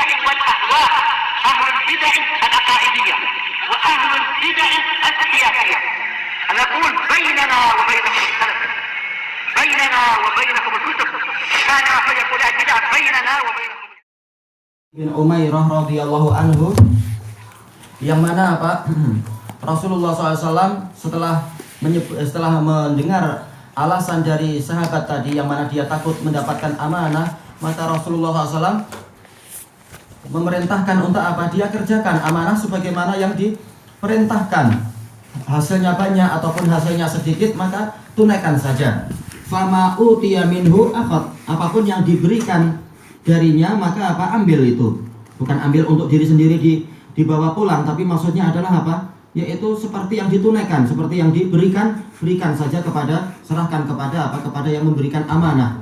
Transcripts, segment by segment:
البدع والأهواء، أهل البدع العقائدية وأهل البدع السياسية. نقول بيننا وبينكم السلف، بيننا وبينكم الكتب، كان فيقول البدع بيننا وبينكم. Bin Umairah radhiyallahu anhu, yang mana Rasulullah SAW setelah mendengar alasan dari sahabat tadi yang mana dia takut mendapatkan amanah, maka Rasulullah SAW memerintahkan untuk apa? Dia kerjakan amanah sebagaimana yang diperintahkan. Hasilnya banyak ataupun hasilnya sedikit, maka tunaikan saja. Fama utiya minhu akhad, apapun yang diberikan darinya maka ambil itu. Bukan ambil untuk diri sendiri dibawa pulang, tapi maksudnya adalah yaitu seperti yang ditunaikan, seperti yang diberikan, berikan saja serahkan kepada yang memberikan amanah.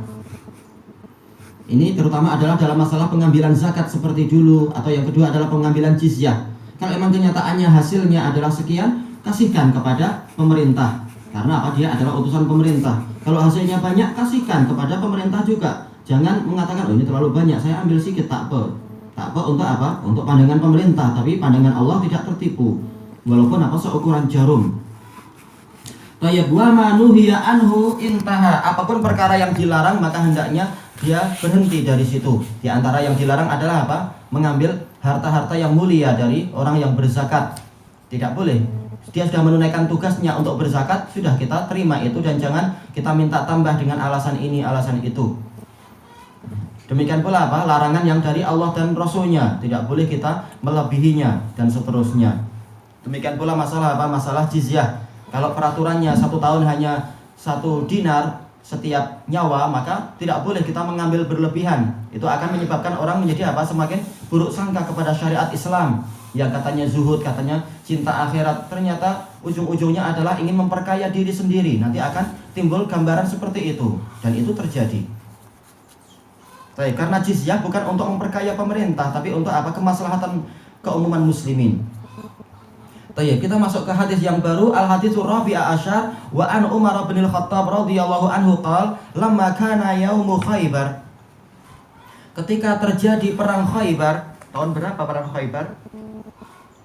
Ini terutama adalah dalam masalah pengambilan zakat seperti dulu, atau yang kedua adalah pengambilan jizyah. Kalau memang kenyataannya hasilnya adalah sekian, kasihkan kepada pemerintah, karena dia adalah utusan pemerintah. Kalau hasilnya banyak, kasihkan kepada pemerintah juga. Jangan mengatakan, ini terlalu banyak, saya ambil sedikit, tak apa untuk untuk pandangan pemerintah, tapi pandangan Allah tidak tertipu, walaupun seukuran jarum. Tayyib wa manuhiya anhu intaha, apapun perkara yang dilarang maka hendaknya dia berhenti dari situ. Di antara yang dilarang adalah mengambil harta-harta yang mulia dari orang yang berzakat. Tidak boleh. Dia sudah menunaikan tugasnya untuk berzakat, sudah kita terima itu, dan jangan kita minta tambah dengan alasan ini, alasan itu. Demikian pula larangan yang dari Allah dan Rasulnya, tidak boleh kita melebihinya dan seterusnya. Demikian pula masalah jizyah. Kalau peraturannya 1 tahun hanya 1 dinar setiap nyawa, maka tidak boleh kita mengambil berlebihan. Itu akan menyebabkan orang menjadi semakin buruk sangka kepada syariat Islam. Yang katanya zuhud, katanya cinta akhirat, ternyata ujung-ujungnya adalah ingin memperkaya diri sendiri. Nanti akan timbul gambaran seperti itu, dan itu terjadi. Karena jizyah bukan untuk memperkaya pemerintah, tapi untuk kemaslahatan keumuman muslimin. Kita masuk ke hadis yang baru, al-haditsul rabi'a asyar wa an Umar bin al-Khattab radhiyallahu anhu qala lamma kana yaumu Khaybar. Ketika terjadi perang Khaybar, tahun berapa perang Khaybar?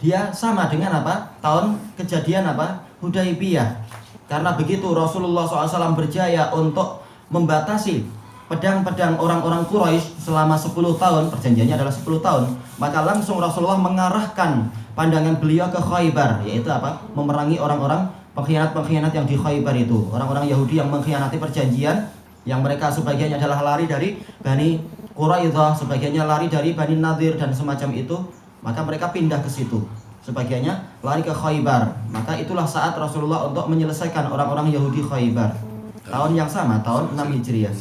Dia sama dengan tahun kejadian Hudaybiyah. Karena begitu Rasulullah SAW berjaya untuk membatasi pedang-pedang orang-orang Quraisy selama 10 tahun, perjanjiannya adalah 10 tahun, maka langsung Rasulullah mengarahkan pandangan beliau ke Khaybar, yaitu memerangi orang-orang pengkhianat-pengkhianat yang di Khaybar itu, orang-orang Yahudi yang mengkhianati perjanjian, yang mereka sebagiannya adalah lari dari Bani Quraidah, sebagiannya lari dari Bani Nadir dan semacam itu, maka mereka pindah ke situ, sebagiannya lari ke Khaybar. Maka itulah saat Rasulullah untuk menyelesaikan orang-orang Yahudi Khaybar. Tahun yang sama, tahun 6 Hijriah,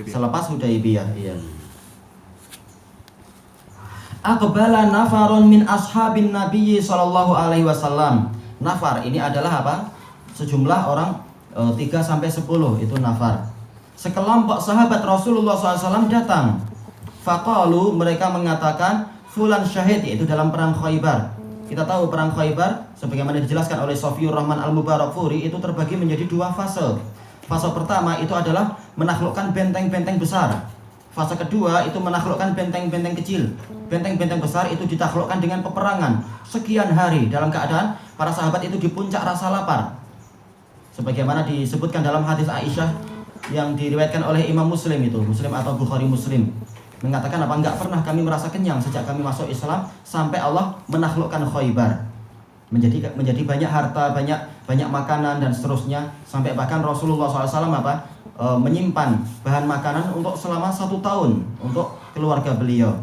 selepas Hudaybiyah. Iya. Aqbala nafarun min ashabin Nabi sallallahu alaihi wasallam. Nafar ini adalah sejumlah orang 3-10 itu nafar. Sekelompok sahabat Rasulullah SAW datang. Faqalu, mereka mengatakan fulan syahid, yaitu dalam perang Khaybar. Kita tahu perang Khaybar sebagaimana dijelaskan oleh Sofiyur Rahman Al-Mubarakfuri itu terbagi menjadi 2 fase. Fase pertama itu adalah menaklukkan benteng-benteng besar. Fase kedua itu menaklukkan benteng-benteng kecil. Benteng-benteng besar itu ditaklukkan dengan peperangan sekian hari dalam keadaan para sahabat itu di puncak rasa lapar. Sebagaimana disebutkan dalam hadis Aisyah yang diriwayatkan oleh Imam Muslim itu, Muslim atau Bukhari Muslim, mengatakan enggak pernah kami merasa kenyang sejak kami masuk Islam sampai Allah menaklukkan Khaybar. Menjadi banyak harta, banyak makanan dan seterusnya, sampai bahkan Rasulullah SAW menyimpan bahan makanan untuk selama 1 tahun untuk keluarga beliau.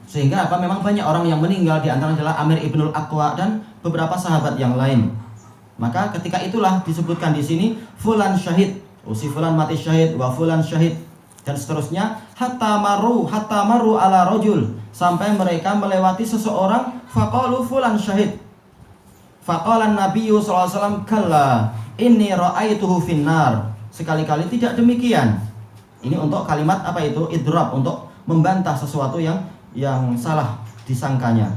Sehingga memang banyak orang yang meninggal, di antara adalah Amir ibnul Aqwa dan beberapa sahabat yang lain. Maka ketika itulah disebutkan di sini fulan syahid, si fulan mati syahid, wa fulan syahid, dan seterusnya, hatta maru ala rajul, sampai mereka melewati seseorang, faqalu fulan syahid. Faqala Nabiyyu sallallahu alaihi wasallam kalla inni ra'aituhu finnar. Sekali-kali tidak demikian. Ini untuk kalimat idrab, untuk membantah sesuatu yang salah disangkanya.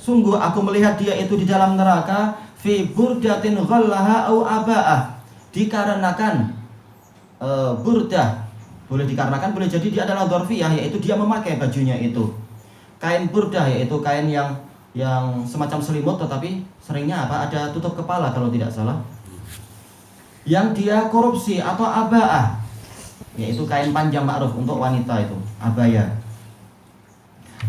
Sungguh aku melihat dia itu di dalam neraka fi burdatin ghallaha au aba'ah, dikarenakan burdah Boleh dikarenakan boleh jadi dia adalah dzarfiyah, yaitu dia memakai bajunya itu. Kain burdah, yaitu kain yang semacam selimut tetapi seringnya apa? Ada tutup kepala kalau tidak salah. Yang dia korupsi atau aba'ah, yaitu kain panjang ma'ruf untuk wanita itu, abaya.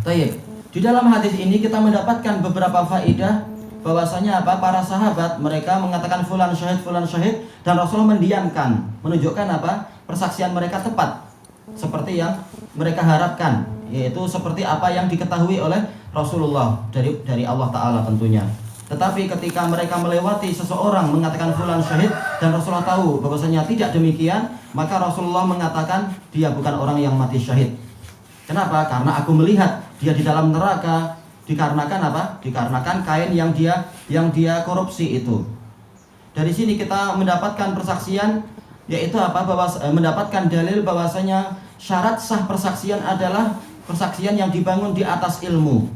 Tayyib. Di dalam hadis ini kita mendapatkan beberapa faedah bahwasanya apa? Para sahabat mereka mengatakan fulan syahid dan Rasulullah mendiamkan, menunjukkan apa? Persaksian mereka tepat seperti yang mereka harapkan, yaitu seperti apa yang diketahui oleh Rasulullah dari Allah Ta'ala tentunya. Tetapi ketika mereka melewati seseorang mengatakan fulan syahid dan Rasulullah tahu bahwasanya tidak demikian, maka Rasulullah mengatakan dia bukan orang yang mati syahid. Kenapa? Karena aku melihat dia di dalam neraka dikarenakan apa? Dikarenakan kain yang dia korupsi itu. Dari sini kita mendapatkan persaksian, yaitu apa? Mendapatkan dalil bahwasanya syarat sah persaksian adalah persaksian yang dibangun di atas ilmu.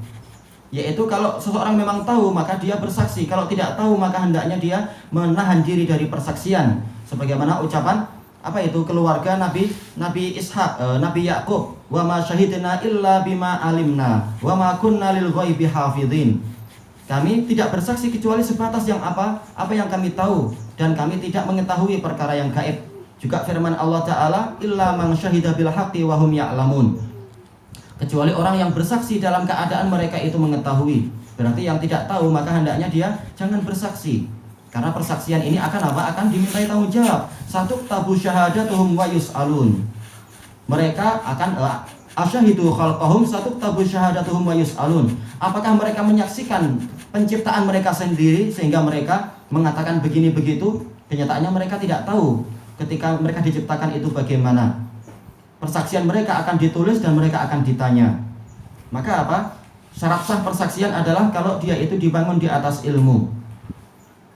Yaitu kalau seseorang memang tahu maka dia bersaksi, kalau tidak tahu maka hendaknya dia menahan diri dari persaksian. Sebagaimana ucapan apa itu keluarga Nabi Ishak, Nabi Yakub, wa ma syahidna illa bima alimna wa ma kunna lil ghaibi hafidhin. Kami tidak bersaksi kecuali sebatas yang apa yang kami tahu, dan kami tidak mengetahui perkara yang gaib. Juga firman Allah Ta'ala, illa man syahida bil haqqi wa hum ya'lamun. Kecuali orang yang bersaksi dalam keadaan mereka itu mengetahui. Berarti yang tidak tahu maka hendaknya dia jangan bersaksi. Karena persaksian ini akan apa? Akan dimintai tanggung jawab. Satu tabu syahadatuhum wa yus'alun. Mereka akan asyahidu khalqahum satu tabu syahadatuhum wa yus'alun. Apakah mereka menyaksikan penciptaan mereka sendiri sehingga mereka mengatakan begini begitu? Kenyataannya mereka tidak tahu ketika mereka diciptakan itu bagaimana. Persaksian mereka akan ditulis dan mereka akan ditanya. Maka apa? Syarat sah persaksian adalah kalau dia itu dibangun di atas ilmu.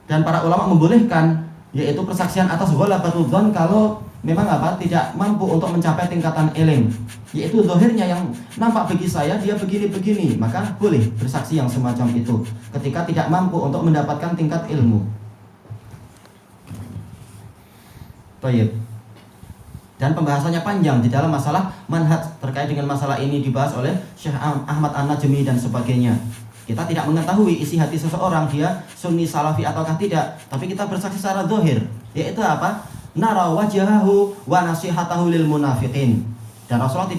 Dan para ulama membolehkan yaitu persaksian atas ghalabatul dzan kalau memang apa? Tidak mampu untuk mencapai tingkatan ilm. Yaitu zahirnya yang nampak bagi saya dia begini-begini, maka boleh bersaksi yang semacam itu ketika tidak mampu untuk mendapatkan tingkat ilmu. Baik. Dan pembahasannya panjang di dalam masalah manhaj terkait dengan masalah ini dibahas oleh Syekh Ahmad An-Najmi dan sebagainya. Kita tidak mengetahui isi hati seseorang dia sunni salafi ataukah tidak, tapi kita bersaksi secara zahir, yaitu apa? Nara wajahahu wa nasihatahu lil munafiqin. Dan Rasulullah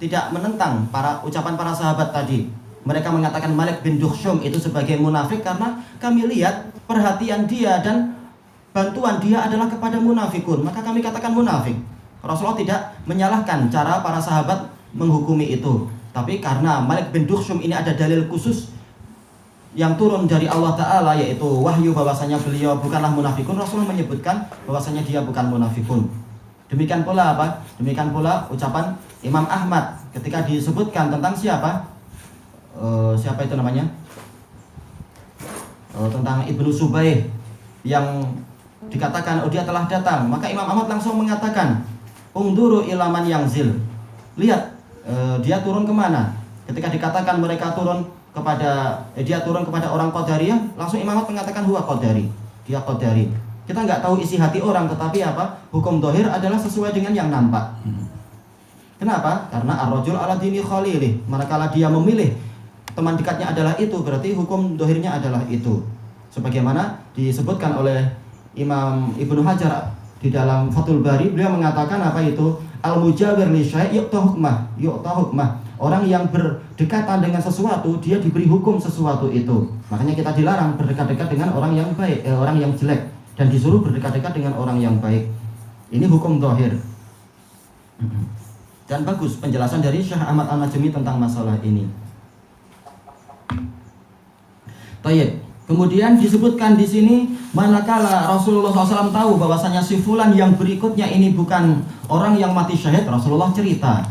tidak menentang ucapan para sahabat tadi. Mereka mengatakan Malik bin Dukhsyum itu sebagai munafik karena kami lihat perhatian dia dan bantuan dia adalah kepada munafikun, maka kami katakan munafik. Rasulullah tidak menyalahkan cara para sahabat menghukumi itu. Tapi karena Malik bin Dukhsyum ini ada dalil khusus yang turun dari Allah Ta'ala, yaitu wahyu bahwasanya beliau bukanlah munafikun, Rasulullah menyebutkan bahwasanya dia bukan munafikun. Demikian pula apa? Demikian pula ucapan Imam Ahmad ketika disebutkan tentang siapa itu namanya? Tentang Ibnu Subaih yang dikatakan dia telah datang, maka Imam Ahmad langsung mengatakan ungduru ilaman yanzil. Lihat dia turun kemana. Ketika dikatakan mereka turun kepada dia turun kepada orang Qadariyah, langsung Imam Ahmad mengatakan huwa Qadari. Dia Qadari. Kita nggak tahu isi hati orang, tetapi apa? Hukum dohir adalah sesuai dengan yang nampak. Kenapa? Karena ar-rajul ala dini khalilih. Manakala dia memilih teman dekatnya adalah itu, berarti hukum dohirnya adalah itu. Sebagaimana disebutkan oleh Imam Ibnu Hajar di dalam Fathul Bari, beliau mengatakan apa itu? Al-mujawir li syai' yu'ta hukmah. Orang yang berdekatan dengan sesuatu, dia diberi hukum sesuatu itu. Makanya kita dilarang berdekat-dekat dengan orang yang baik, orang yang jelek, dan disuruh berdekat-dekat dengan orang yang baik. Ini hukum zahir. Dan bagus penjelasan dari Syekh Ahmad An-Najmi tentang masalah ini. Baik. Kemudian disebutkan di sini manakala Rasulullah SAW tahu bahwasanya si fulan yang berikutnya ini bukan orang yang mati syahid, Rasulullah cerita.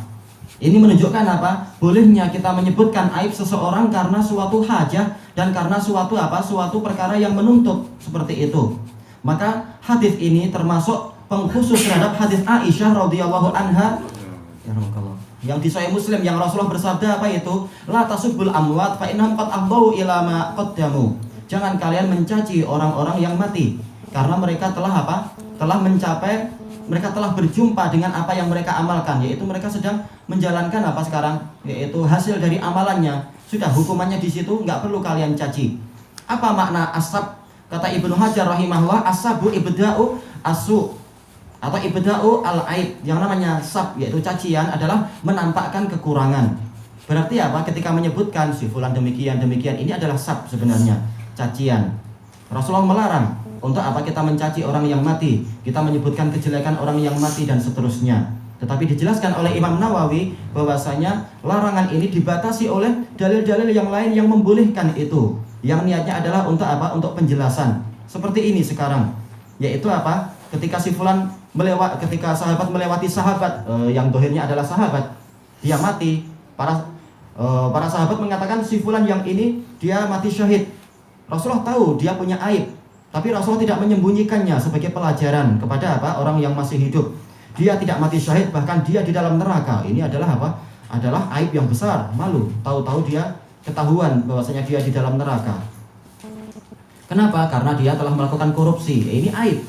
Ini menunjukkan apa? Bolehnya kita menyebutkan aib seseorang karena suatu hajah dan karena suatu perkara yang menuntut seperti itu. Maka hadis ini termasuk pengkhusus terhadap hadis Aisyah radhiyallahu anha yang di Sahih Muslim yang Rasulullah bersabda apa itu? La tasubbul amwat fa innahum qad afdau ila ma qaddamu. Jangan kalian mencaci orang-orang yang mati karena mereka telah mencapai mereka telah berjumpa dengan apa yang mereka amalkan, yaitu mereka sedang menjalankan apa sekarang, yaitu hasil dari amalannya. Sudah, hukumannya di situ, nggak perlu kalian caci. Apa makna asab? Kata Ibnu Hajar rahimahullah, asabu ibda'u asu atau ibda'u al-aib. Yang namanya sab, yaitu cacian, adalah menampakkan kekurangan. Berarti apa? Ketika menyebutkan si fulan demikian, ini adalah sab sebenarnya, cacian. Rasulullah melarang untuk apa kita mencaci orang yang mati, kita menyebutkan kejelekan orang yang mati dan seterusnya. Tetapi dijelaskan oleh Imam Nawawi bahwasanya larangan ini dibatasi oleh dalil-dalil yang lain yang membolehkan itu. Yang niatnya adalah untuk apa? Untuk penjelasan. Seperti ini sekarang, yaitu apa? Ketika si fulan ketika sahabat melewati sahabat yang dohirnya adalah sahabat, dia mati. Para sahabat mengatakan si fulan yang ini dia mati syahid. Rasulullah tahu dia punya aib, tapi Rasulullah tidak menyembunyikannya sebagai pelajaran kepada apa? Orang yang masih hidup. Dia tidak mati syahid, bahkan dia di dalam neraka. Ini adalah apa? Adalah aib yang besar, malu. Tahu-tahu dia ketahuan bahwasanya dia di dalam neraka. Kenapa? Karena dia telah melakukan korupsi. Ini aib.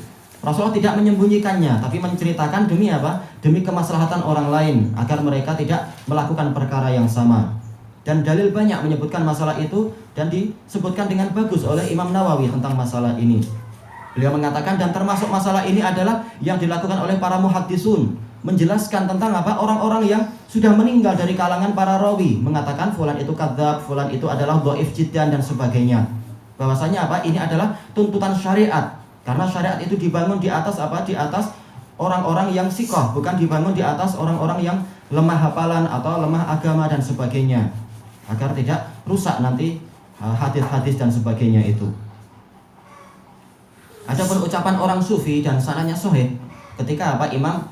Rasulullah tidak menyembunyikannya, tapi menceritakan demi apa? Demi kemaslahatan orang lain, agar mereka tidak melakukan perkara yang sama. Dan dalil banyak menyebutkan masalah itu, dan disebutkan dengan bagus oleh Imam Nawawi tentang masalah ini. Beliau mengatakan, dan termasuk masalah ini adalah yang dilakukan oleh para muhaddisun, menjelaskan tentang apa? Orang-orang yang sudah meninggal dari kalangan para rawi, mengatakan fulan itu kadzab, fulan itu adalah dhaif jiddan dan sebagainya. Bahwasanya apa? Ini adalah tuntutan syariat. Karena syariat itu dibangun di atas apa? Di atas orang-orang yang sikoh, bukan dibangun di atas orang-orang yang lemah hafalan atau lemah agama dan sebagainya, agar tidak rusak nanti hadis-hadis dan sebagainya itu. Ada ucapan orang sufi dan sanadnya sahih ketika apa? Imam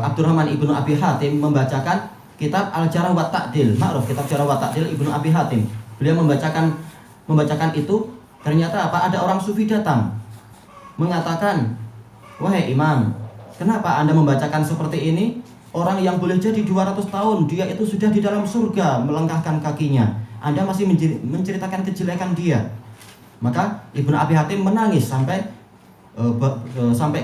Abdurrahman ibnu Abi Hatim membacakan kitab Al-Jarh wa Ta'dil, ma'ruf kitab Jarh wa Ta'dil Ibnu Abi Hatim. Beliau membacakan itu, ternyata apa? Ada orang sufi datang mengatakan, wahai imam, kenapa anda membacakan seperti ini? Orang yang boleh jadi 200 tahun dia itu sudah di dalam surga melangkahkan kakinya, anda masih menceritakan kejelekan dia. Maka Ibnu Abi Hatim menangis sampai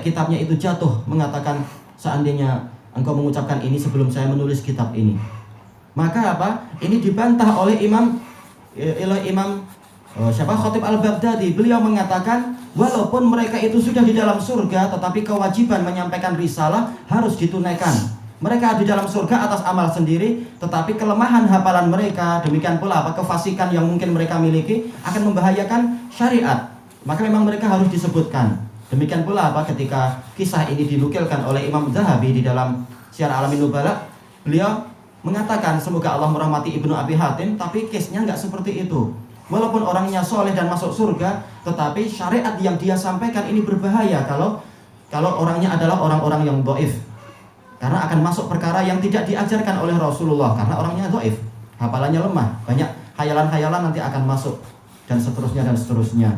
kitabnya itu jatuh, mengatakan, seandainya engkau mengucapkan ini sebelum saya menulis kitab ini. Maka apa? Ini dibantah oleh Imam Khatib Al-Baghdadi. Beliau mengatakan, walaupun mereka itu sudah di dalam surga, tetapi kewajiban menyampaikan risalah harus ditunaikan. Mereka di dalam surga atas amal sendiri, tetapi kelemahan hafalan mereka, demikian pula apa? Kefasikan yang mungkin mereka miliki akan membahayakan syariat. Maka memang mereka harus disebutkan. Demikian pula apa? Ketika kisah ini dinukilkan oleh Imam Zahabi di dalam Syiar Alamin Nubala, beliau mengatakan, semoga Allah merahmati Ibnu Abi Hatim, tapi case-nya nggak seperti itu. Walaupun orangnya soleh dan masuk surga, tetapi syariat yang dia sampaikan ini berbahaya kalau orangnya adalah orang-orang yang dhaif. Karena akan masuk perkara yang tidak diajarkan oleh Rasulullah, karena orangnya dhaif, hafalannya lemah, banyak khayalan-khayalan nanti akan masuk, dan seterusnya dan seterusnya.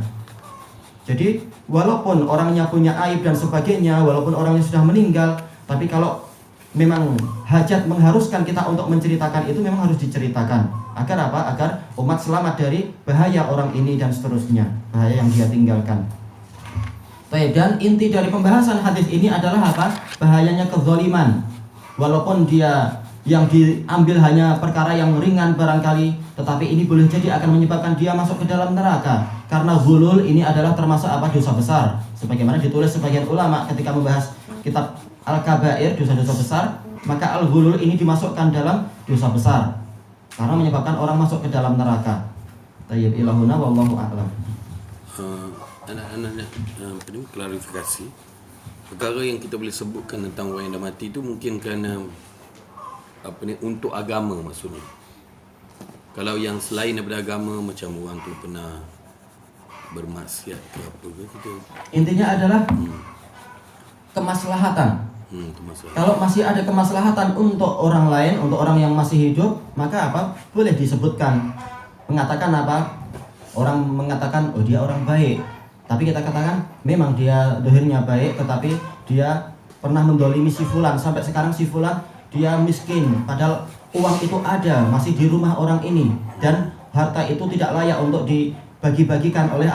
Jadi walaupun orangnya punya aib dan sebagainya, walaupun orangnya sudah meninggal, tapi kalau memang hajat mengharuskan kita untuk menceritakan itu, memang harus diceritakan. Agar apa? Agar umat selamat dari bahaya orang ini dan seterusnya, bahaya yang dia tinggalkan. Dan inti dari pembahasan hadis ini adalah apa? Bahayanya kezaliman. Walaupun dia yang diambil hanya perkara yang ringan barangkali, tetapi ini boleh jadi akan menyebabkan dia masuk ke dalam neraka. Karena ghulul ini adalah termasuk apa? Dosa besar. Sebagaimana ditulis sebagian ulama ketika membahas kitab Al-Kabair, dosa-dosa besar, maka al-ghulul ini dimasukkan dalam dosa besar, karena menyebabkan orang masuk ke dalam neraka. Tayyib ilahuna wallahu a'lam. Anak-anak klarifikasi. Perkara yang kita boleh sebutkan tentang orang yang dah mati itu mungkin kerana untuk agama maksudnya. Kalau yang selain daripada agama, macam orang tu pernah bermaksiat ke apa ke, kita intinya adalah kemaslahatan. Kalau masih ada kemaslahatan untuk orang lain, untuk orang yang masih hidup, maka apa? Boleh disebutkan. Mengatakan apa? Orang mengatakan, oh dia orang baik, tapi kita katakan memang dia dohirnya baik, tetapi dia pernah mendolimi si fulan, sampai sekarang si fulan dia miskin, padahal uang itu ada, masih di rumah orang ini, dan harta itu tidak layak untuk dibagi-bagikan oleh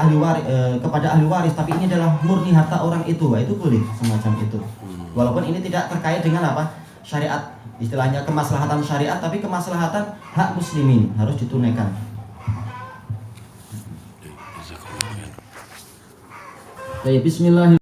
kepada ahli waris, tapi ini adalah murni harta orang itu, itu boleh semacam itu. Walaupun ini tidak terkait dengan apa syariat, istilahnya kemaslahatan syariat, tapi kemaslahatan hak muslimin harus ditunaikan. Baik, bismillah.